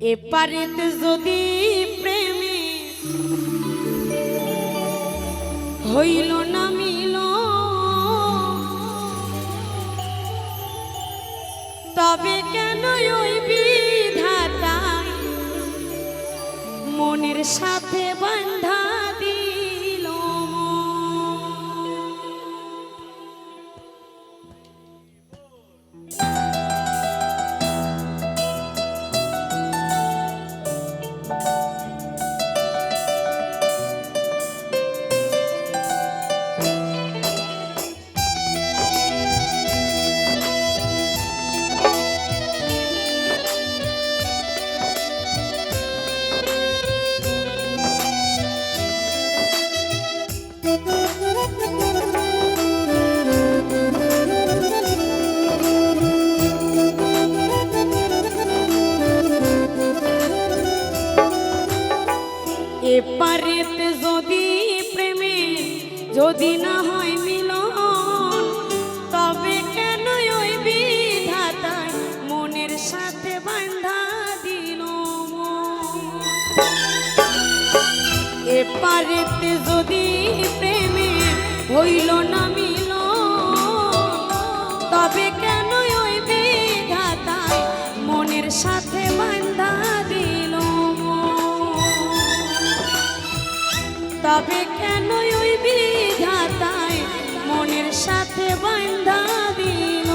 এপারেতে যদি প্রেমে হইল না মিল, তবে কেন ওই বিধাতায় মনের সাথে বান্ধা দিল। এপারেতে যদি প্রেমে যদি না হয় মিলন, তবে কেন ওই বিধাতায় মনের সাথে বান্ধা দিল। এপারেতে যদি প্রেমে হইল না মিলন, তবে কেন ওই বিধাতায় মনের সাথে বান্ধা দিল। তবে কেন ওই বিধাতায় মনের সাথে বান্ধা দিল।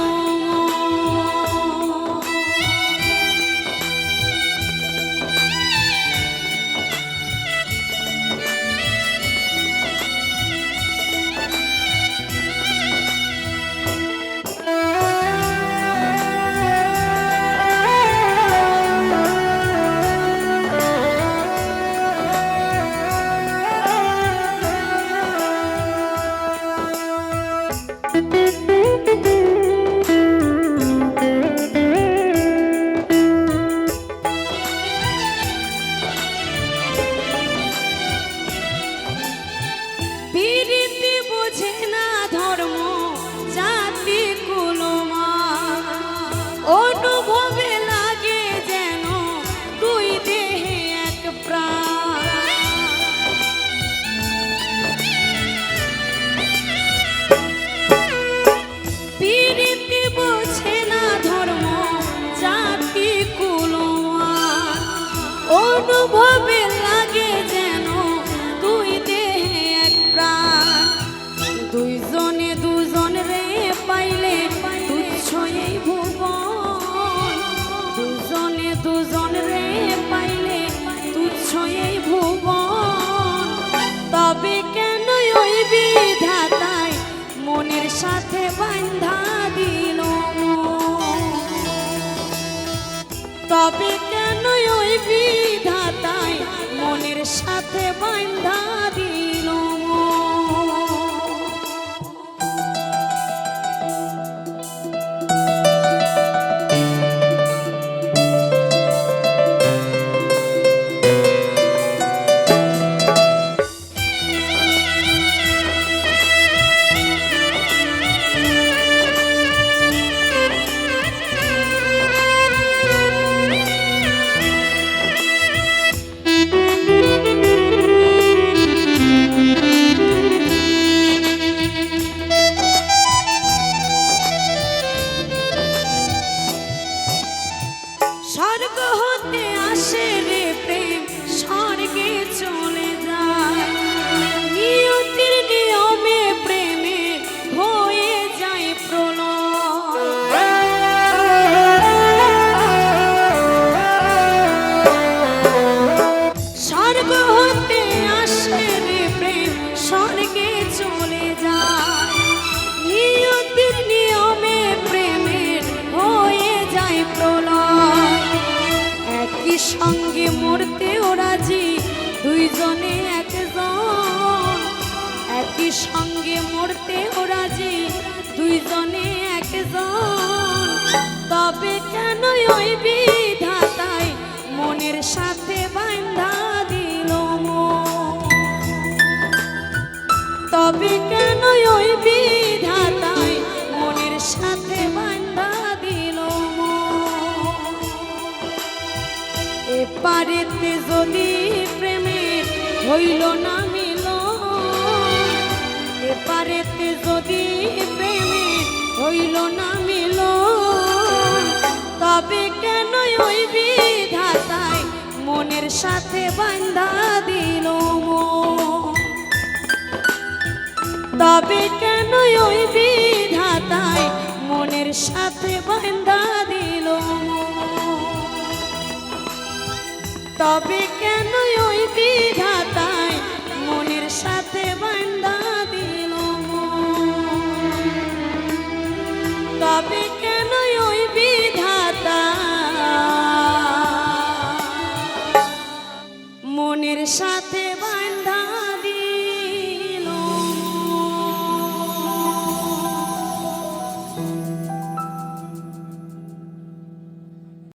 অনুভবে লাগে যেন দুই দেহে এক প্রাণ। পীড়িতি বোঝে না ধর্ম জাতি কুলমান, অনুভবে লাগে যেন দুই দেহে এক প্রাণ। দুইজনে দুজন রে পাইলে তুচ্ছ এই ভুবন, দুজনে দুজন রে পাইলে তুচ্ছ এই ভুবন। তবে কেন ওই বিধাতায় মনের সাথে বান্ধা দিল। তবে কেন ওই বিধাতায় মনের সাথে বান্ধা দিল। স্বর্গ হতে আসে রে প্রেম, স্বর্গে চলে যায়। নিয়তির নিয়মে প্রেমে হয়ে যায় প্রলয়। স্বর্গ হতে আসে রে প্রেম, স্বর্গে চলে যায়। নিয়তির নিয়মে প্রেমের হয়ে যায় প্রলয়। একই সঙ্গে মরতেও রাজি দুইজনে একজন, একই সঙ্গে মরতেও রাজি দুইজনে একজন। তবে কেন ওই বিধাতায় মনের সাথে বান্ধা দিল। তবে কেন ওই বিধাতায় মনের সাথে বান্ধা দিল। এপারেতে যদি প্রেমের হইল না মিল, এপারেতে যদি প্রেমের হইল না মিল, তবে কেন ওই বিধাতায় মনের সাথে বান্ধা দিল মন? তবে কেন ওই বিধাতায় মনের সাথে বান্ধা দিল মন? তবে কেন ওই বিধাতায়